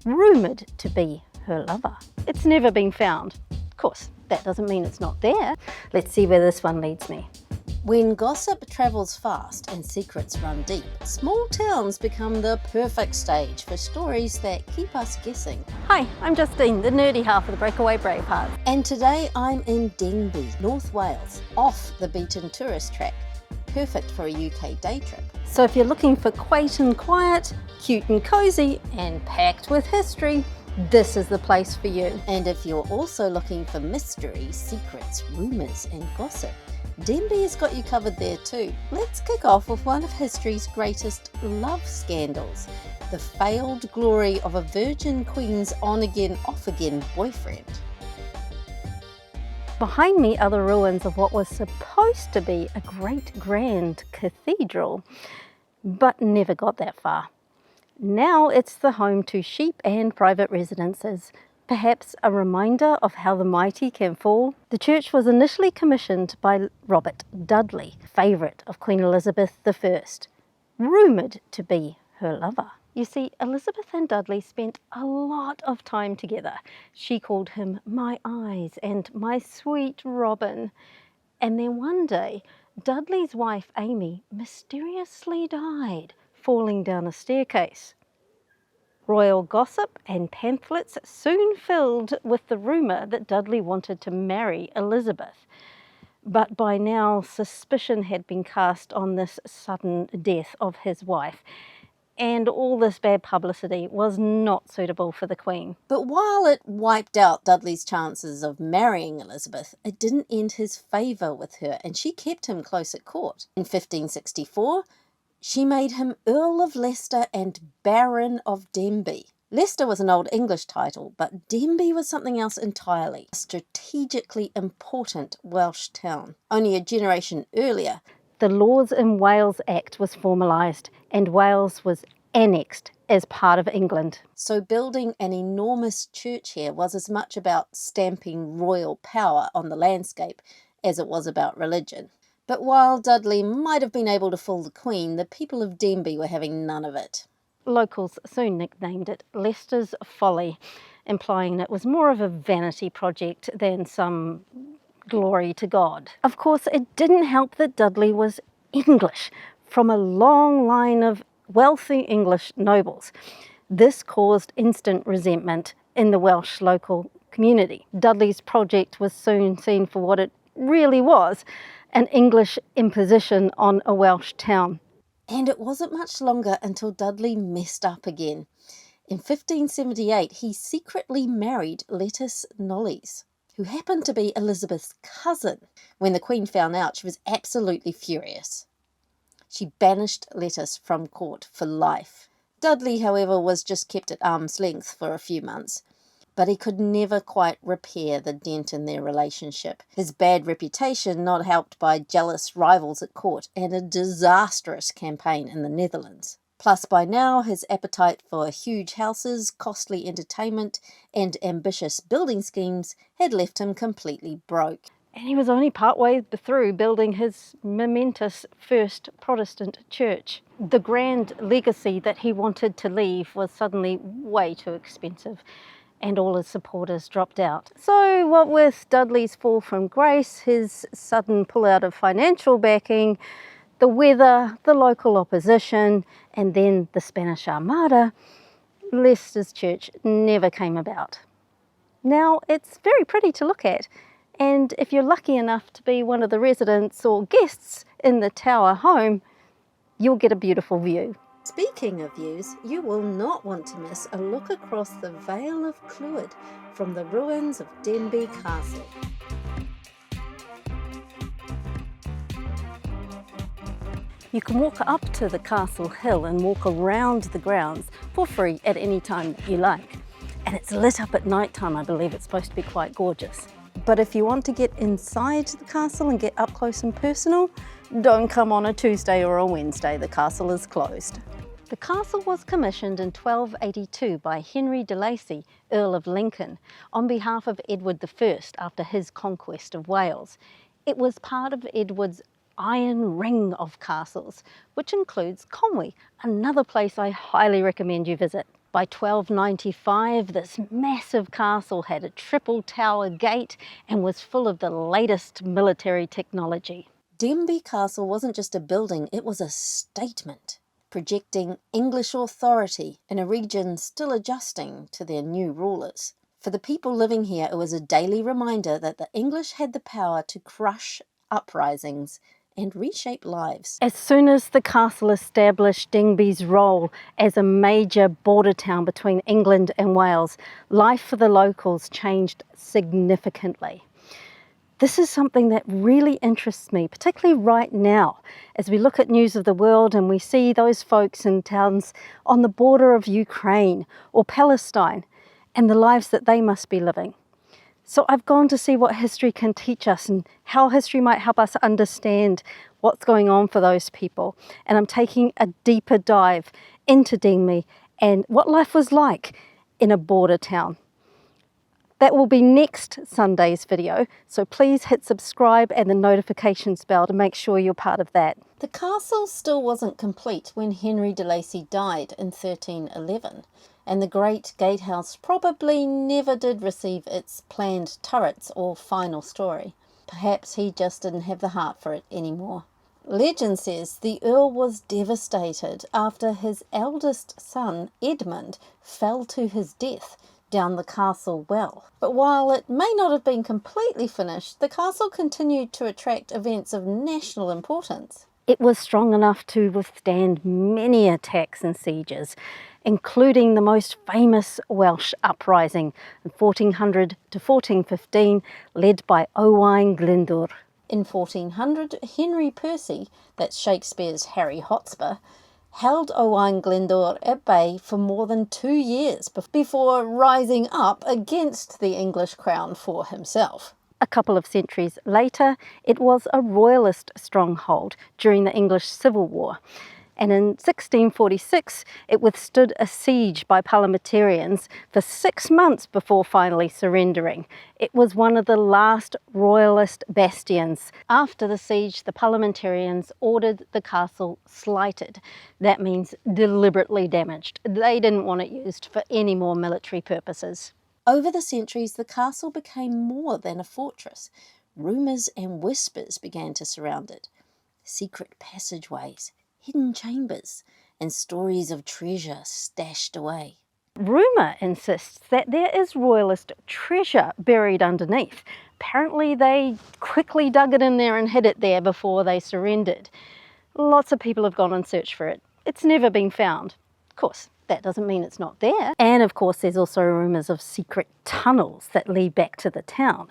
rumoured to be her lover. It's never been found. Of course, that doesn't mean it's not there. Let's see where this one leads me. When gossip travels fast and secrets run deep, small towns become the perfect stage for stories that keep us guessing. Hi, I'm Justine, the nerdy half of the Breakaway Braveheart. And today I'm in Denbigh, North Wales, off the beaten tourist track. Perfect for a UK day trip. So if you're looking for quaint and quiet, cute and cosy, and packed with history, this is the place for you. And if you're also looking for mystery, secrets, rumours and gossip, Denbigh has got you covered there too. Let's kick off with one of history's greatest love scandals, the failed glory of a virgin queen's on-again, off-again boyfriend. Behind me are the ruins of what was supposed to be a great grand cathedral, but never got that far. Now it's the home to sheep and private residences. Perhaps a reminder of how the mighty can fall. The church was initially commissioned by Robert Dudley, favourite of Queen Elizabeth I, rumoured to be her lover. You see, Elizabeth and Dudley spent a lot of time together. She called him my eyes and my sweet Robin. And then one day, Dudley's wife Amy mysteriously died, falling down a staircase. Royal gossip and pamphlets soon filled with the rumour that Dudley wanted to marry Elizabeth. But by now, suspicion had been cast on this sudden death of his wife, and all this bad publicity was not suitable for the Queen. But while it wiped out Dudley's chances of marrying Elizabeth, it didn't end his favour with her, and she kept him close at court. In 1564, she made him Earl of Leicester and Baron of Denbigh. Leicester was an old English title, but Denbigh was something else entirely. A strategically important Welsh town. Only a generation earlier, the Laws in Wales Act was formalised, and Wales was annexed as part of England. So building an enormous church here was as much about stamping royal power on the landscape as it was about religion. But while Dudley might have been able to fool the Queen, the people of Denbigh were having none of it. Locals soon nicknamed it Leicester's Folly, implying it was more of a vanity project than some glory to God. Of course, it didn't help that Dudley was English, from a long line of wealthy English nobles. This caused instant resentment in the Welsh local community. Dudley's project was soon seen for what it really was, an English imposition on a Welsh town. And it wasn't much longer until Dudley messed up again. In 1578, he secretly married Lettice Knollys, who happened to be Elizabeth's cousin. When the Queen found out, she was absolutely furious. She banished Lettice from court for life. Dudley, however, was just kept at arm's length for a few months, but he could never quite repair the dent in their relationship. His bad reputation not helped by jealous rivals at court and a disastrous campaign in the Netherlands. Plus, by now, his appetite for huge houses, costly entertainment, and ambitious building schemes had left him completely broke. And he was only partway through building his momentous first Protestant church. The grand legacy that he wanted to leave was suddenly way too expensive, and all his supporters dropped out. So what with Dudley's fall from grace, his sudden pullout of financial backing, the weather, the local opposition, and then the Spanish Armada, Leicester's church never came about. Now, it's very pretty to look at, and if you're lucky enough to be one of the residents or guests in the tower home, you'll get a beautiful view. Speaking of views, you will not want to miss a look across the Vale of Clwyd from the ruins of Denbigh Castle. You can walk up to the castle hill and walk around the grounds for free at any time that you like. And it's lit up at night time. I believe it's supposed to be quite gorgeous. But if you want to get inside the castle and get up close and personal, don't come on a Tuesday or a Wednesday. The castle is closed. The castle was commissioned in 1282 by Henry de Lacy, Earl of Lincoln, on behalf of Edward I after his conquest of Wales. It was part of Edward's Iron Ring of castles, which includes Conwy, another place I highly recommend you visit. By 1295, this massive castle had a triple tower gate and was full of the latest military technology. Denbigh Castle wasn't just a building, it was a statement, projecting English authority in a region still adjusting to their new rulers. For the people living here, it was a daily reminder that the English had the power to crush uprisings and reshape lives. As soon as the castle established Denbigh's role as a major border town between England and Wales, life for the locals changed significantly. This is something that really interests me, particularly right now, as we look at news of the world and we see those folks in towns on the border of Ukraine or Palestine and the lives that they must be living. So I've gone to see what history can teach us and how history might help us understand what's going on for those people. And I'm taking a deeper dive into Denbigh and what life was like in a border town. That will be next Sunday's video, so please hit subscribe and the notifications bell to make sure you're part of that. The castle still wasn't complete when Henry de Lacy died in 1311. And the great gatehouse probably never did receive its planned turrets or final story. Perhaps he just didn't have the heart for it anymore. Legend says the Earl was devastated after his eldest son, Edmund, fell to his death down the castle well. But while it may not have been completely finished, the castle continued to attract events of national importance. It was strong enough to withstand many attacks and sieges, including the most famous Welsh uprising in 1400 to 1415, led by Owain Glyndwr. In 1400, Henry Percy, that's Shakespeare's Harry Hotspur, held Owain Glyndwr at bay for more than 2 years before rising up against the English crown for himself. A couple of centuries later, it was a Royalist stronghold during the English Civil War. And in 1646, it withstood a siege by parliamentarians for 6 months before finally surrendering. It was one of the last Royalist bastions. After the siege, the parliamentarians ordered the castle slighted. That means deliberately damaged. They didn't want it used for any more military purposes. Over the centuries, the castle became more than a fortress. Rumours and whispers began to surround it. Secret passageways, hidden chambers, and stories of treasure stashed away. Rumour insists that there is Royalist treasure buried underneath. Apparently they quickly dug it in there and hid it there before they surrendered. Lots of people have gone and searched for it. It's never been found. Of course, that doesn't mean it's not there. And of course, there's also rumours of secret tunnels that lead back to the town.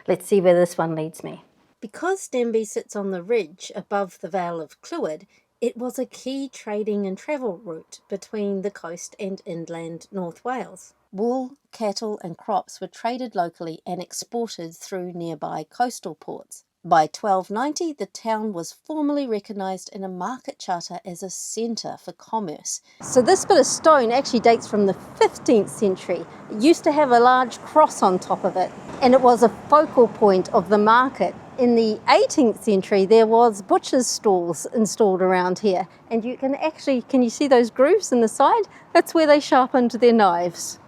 Let's see where this one leads me. Because Denbigh sits on the ridge above the Vale of Clwyd, it was a key trading and travel route between the coast and inland North Wales. Wool, cattle and crops were traded locally and exported through nearby coastal ports. By 1290, the town was formally recognised in a market charter as a centre for commerce. So this bit of stone actually dates from the 15th century. It used to have a large cross on top of it, and it was a focal point of the market. In the 18th century, there was butchers' stalls installed around here, and you can you see those grooves in the side? That's where they sharpened their knives.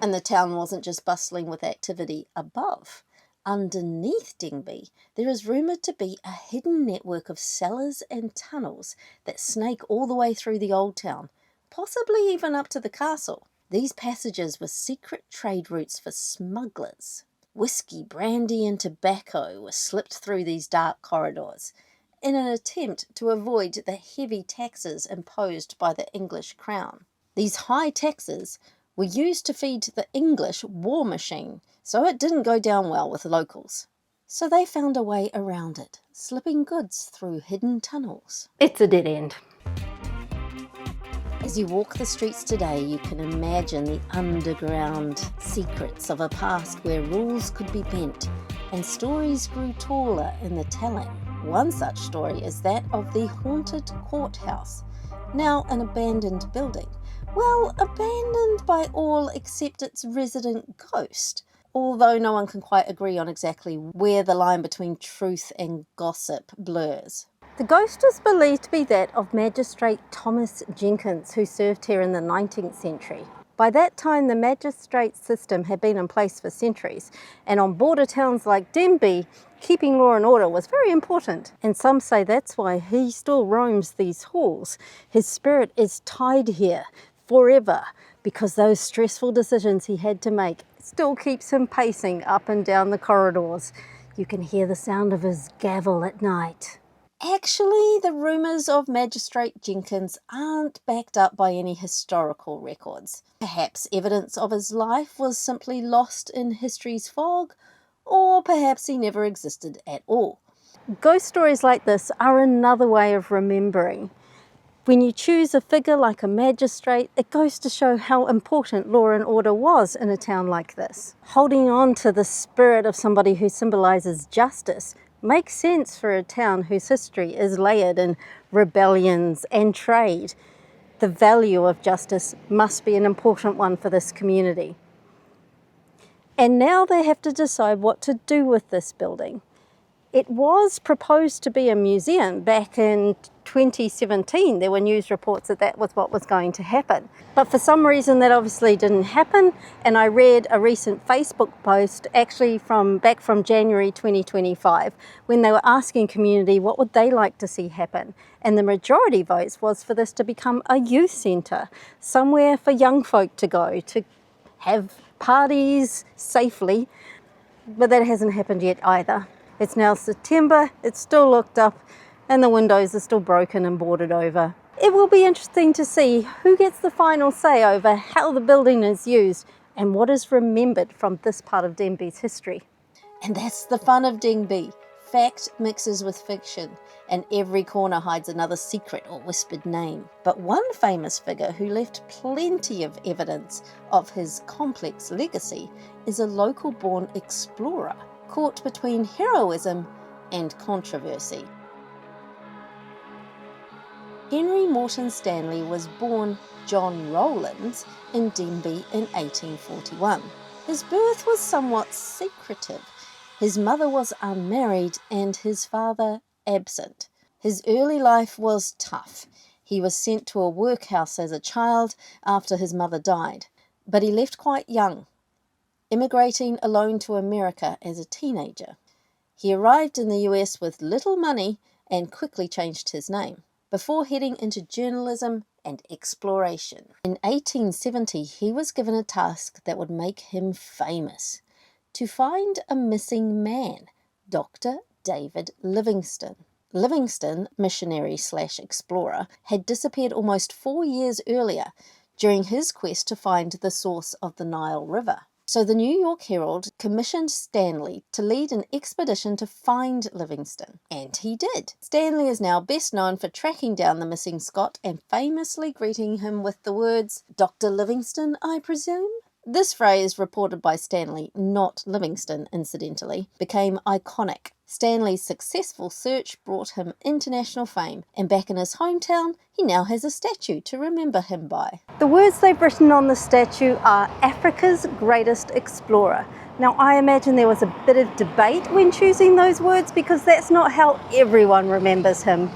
And the town wasn't just bustling with activity above. Underneath Denbigh, there is rumoured to be a hidden network of cellars and tunnels that snake all the way through the old town, possibly even up to the castle. These passages were secret trade routes for smugglers. Whiskey, brandy and tobacco were slipped through these dark corridors in an attempt to avoid the heavy taxes imposed by the English crown. These high taxes were used to feed the English war machine, so it didn't go down well with locals. So they found a way around it, slipping goods through hidden tunnels. It's a dead end. As you walk the streets today, you can imagine the underground secrets of a past where rules could be bent and stories grew taller in the telling. One such story is that of the haunted courthouse, now an abandoned building. Well, abandoned by all except its resident ghost, although no one can quite agree on exactly where the line between truth and gossip blurs. The ghost is believed to be that of Magistrate Thomas Jenkins, who served here in the 19th century. By that time, the magistrate system had been in place for centuries, and on border towns like Denbigh, keeping law and order was very important. And some say that's why he still roams these halls. His spirit is tied here forever, because those stressful decisions he had to make still keeps him pacing up and down the corridors. You can hear the sound of his gavel at night. Actually, the rumours of Magistrate Jenkins aren't backed up by any historical records. Perhaps evidence of his life was simply lost in history's fog, or perhaps he never existed at all. Ghost stories like this are another way of remembering. When you choose a figure like a magistrate, it goes to show how important law and order was in a town like this. Holding on to the spirit of somebody who symbolises justice makes sense for a town whose history is layered in rebellions and trade. The value of justice must be an important one for this community. And now they have to decide what to do with this building. It was proposed to be a museum back in 2017. There were news reports that that was what was going to happen. But for some reason that obviously didn't happen, and I read a recent Facebook post actually back from January 2025 when they were asking community what would they like to see happen. And the majority votes was for this to become a youth centre, somewhere for young folk to go, to have parties safely, but that hasn't happened yet either. It's now September, it's still locked up, and the windows are still broken and boarded over. It will be interesting to see who gets the final say over how the building is used and what is remembered from this part of Denbigh's history. And that's the fun of Denbigh. Fact mixes with fiction, and every corner hides another secret or whispered name. But one famous figure who left plenty of evidence of his complex legacy is a local-born explorer caught between heroism and controversy. Henry Morton Stanley was born John Rowlands in Denbigh in 1841. His birth was somewhat secretive. His mother was unmarried and his father absent. His early life was tough. He was sent to a workhouse as a child after his mother died, but he left quite young, immigrating alone to America as a teenager. He arrived in the US with little money and quickly changed his name, before heading into journalism and exploration. In 1870, he was given a task that would make him famous: to find a missing man, Dr. David Livingstone. Livingstone, missionary/explorer, had disappeared almost 4 years earlier during his quest to find the source of the Nile River. So the New York Herald commissioned Stanley to lead an expedition to find Livingstone, and he did. Stanley is now best known for tracking down the missing Scot and famously greeting him with the words, "Dr. Livingstone, I presume?" This phrase, reported by Stanley, not Livingstone incidentally, became iconic. Stanley's successful search brought him international fame, and back in his hometown, he now has a statue to remember him by. The words they've written on the statue are Africa's greatest explorer. Now, I imagine there was a bit of debate when choosing those words because that's not how everyone remembers him.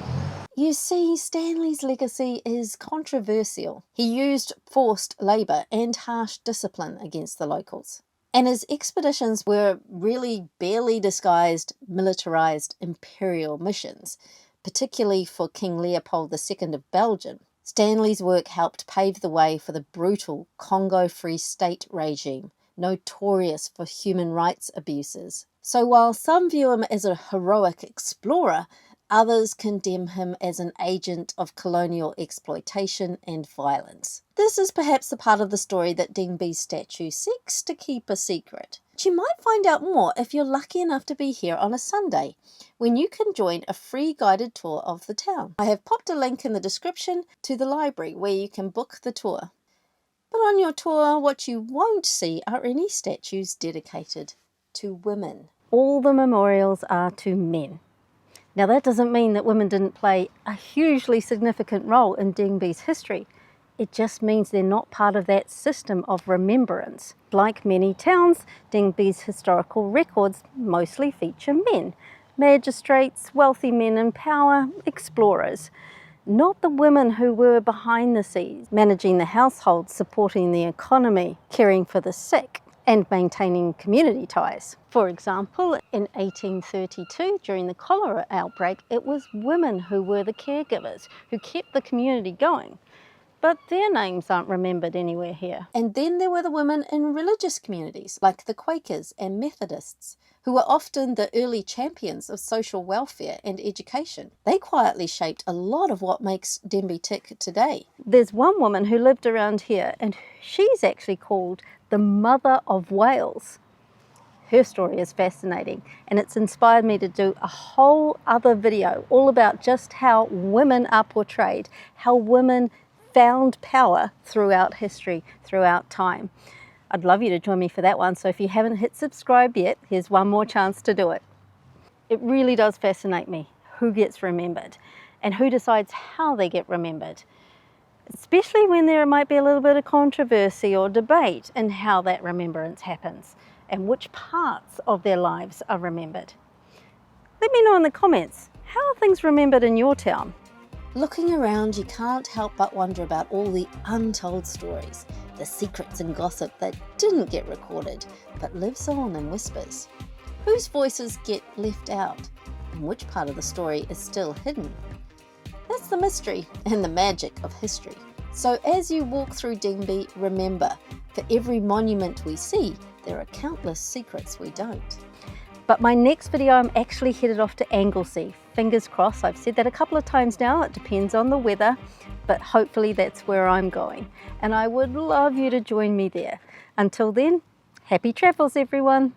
You see, Stanley's legacy is controversial. He used forced labour and harsh discipline against the locals. And his expeditions were really barely disguised, militarised imperial missions, particularly for King Leopold II of Belgium. Stanley's work helped pave the way for the brutal Congo Free State regime, notorious for human rights abuses. So while some view him as a heroic explorer, others condemn him as an agent of colonial exploitation and violence. This is perhaps the part of the story that Denbigh's statue seeks to keep a secret. But you might find out more if you're lucky enough to be here on a Sunday, when you can join a free guided tour of the town. I have popped a link in the description to the library where you can book the tour. But on your tour, what you won't see are any statues dedicated to women. All the memorials are to men. Now, that doesn't mean that women didn't play a hugely significant role in Denbigh's history. It just means they're not part of that system of remembrance. Like many towns, Denbigh's historical records mostly feature men. Magistrates, wealthy men in power, explorers. not the women who were behind the scenes, managing the household, supporting the economy, caring for the sick, and maintaining community ties. For example, in 1832, during the cholera outbreak, it was women who were the caregivers, who kept the community going. But their names aren't remembered anywhere here. And then there were the women in religious communities, like the Quakers and Methodists, who were often the early champions of social welfare and education. They quietly shaped a lot of what makes Denbigh tick today. There's one woman who lived around here, and she's actually called the Mother of Wales. Her story is fascinating, and it's inspired me to do a whole other video all about just how women are portrayed, how women found power throughout history, throughout time. I'd love you to join me for that one, so if you haven't hit subscribe yet, here's one more chance to do it. It really does fascinate me who gets remembered and who decides how they get remembered, especially when there might be a little bit of controversy or debate in how that remembrance happens and which parts of their lives are remembered. Let me know in the comments, how are things remembered in your town? Looking around, you can't help but wonder about all the untold stories, the secrets and gossip that didn't get recorded, but lives on in whispers. Whose voices get left out, and which part of the story is still hidden? That's the mystery and the magic of history. So as you walk through Denbigh, remember, for every monument we see, there are countless secrets we don't. But my next video, I'm actually headed off to Anglesey. Fingers crossed, I've said that a couple of times now, it depends on the weather, but hopefully that's where I'm going. And I would love you to join me there. Until then, happy travels everyone.